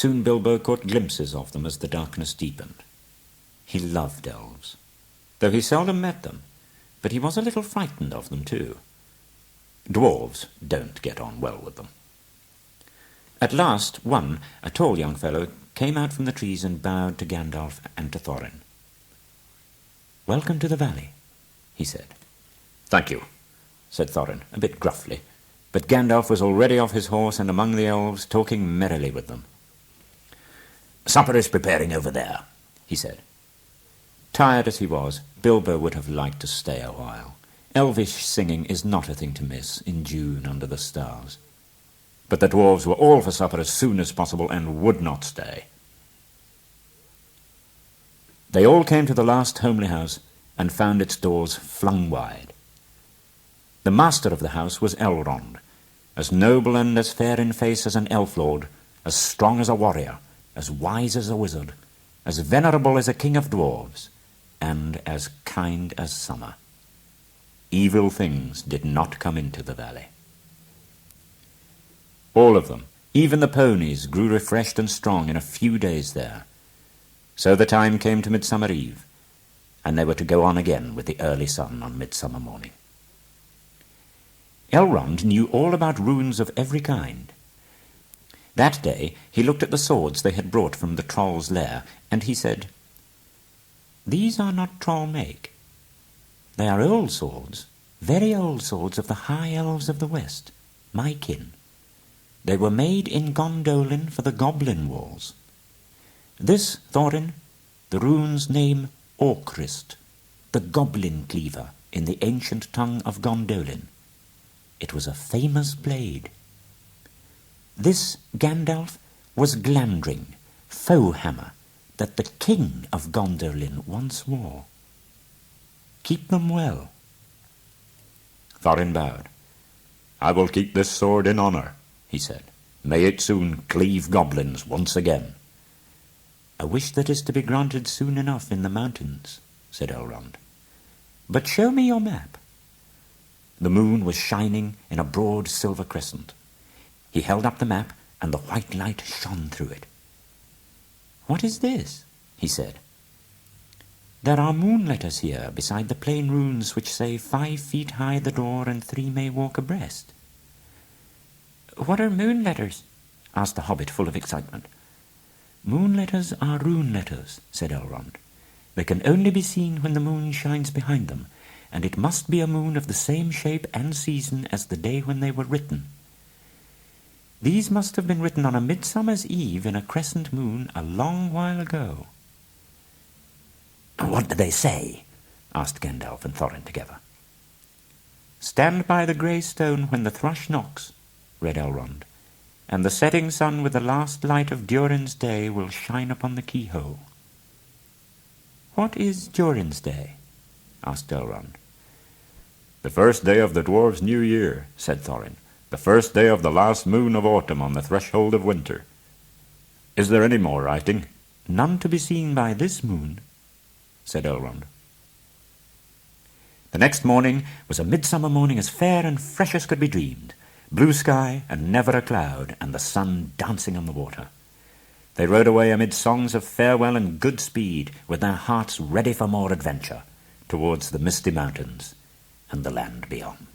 Soon Bilbo caught glimpses of them as the darkness deepened. He loved elves, though he seldom met them, but he was a little frightened of them too. Dwarves don't get on well with them. At last one, a tall young fellow, came out from the trees and bowed to Gandalf and to Thorin. "Welcome to the valley," he said. "Thank you," said Thorin, a bit gruffly, but Gandalf was already off his horse and among the elves, talking merrily with them. "Supper is preparing over there," he said. Tired as he was, Bilbo would have liked to stay a while. Elvish singing is not a thing to miss in June under the stars. But the dwarves were all for supper as soon as possible and would not stay. They all came to the last homely house and found its doors flung wide. The master of the house was Elrond, as noble and as fair in face as an elf lord, as strong as a warrior, as wise as a wizard, as venerable as a king of dwarves, and as kind as summer. Evil things did not come into the valley. All of them, even the ponies, grew refreshed and strong in a few days there. So the time came to Midsummer Eve, and they were to go on again with the early sun on Midsummer morning. Elrond knew all about runes of every kind. That day he looked at the swords they had brought from the troll's lair, and he said, "These are not troll make. They are old swords, very old swords of the high elves of the west, my kin. They were made in Gondolin for the goblin wars. This, Thorin, the rune's name Orcrist, the goblin cleaver in the ancient tongue of Gondolin. It was a famous blade. This, Gandalf, was Glandring, foe hammer, that the king of Gondolin once wore. Keep them well." Thorin bowed. "I will keep this sword in honour," he said. "May it soon cleave goblins once again." "A wish that is to be granted soon enough in the mountains," said Elrond. "But show me your map." The moon was shining in a broad silver crescent. He held up the map, and the white light shone through it. "What is this?" he said. "There are moon letters here beside the plain runes which say 5 feet high the door and 3 may walk abreast." "What are moon letters?" asked the Hobbit, full of excitement. "Moon letters are rune letters," said Elrond. "They can only be seen when the moon shines behind them, and it must be a moon of the same shape and season as the day when they were written. These must have been written on a midsummer's eve in a crescent moon a long while ago." "What do they say?" asked Gandalf and Thorin together. "Stand by the grey stone when the thrush knocks," read Elrond, "and the setting sun with the last light of Durin's day will shine upon the keyhole." "What is Durin's day?" asked Elrond. "The first day of the dwarves' new year," said Thorin. "The first day of the last moon of autumn on the threshold of winter. Is there any more writing?" "None to be seen by this moon," said Elrond. The next morning was a midsummer morning as fair and fresh as could be dreamed. Blue sky and never a cloud, and the sun dancing on the water. They rode away amid songs of farewell and good speed, with their hearts ready for more adventure, towards the misty mountains and the land beyond.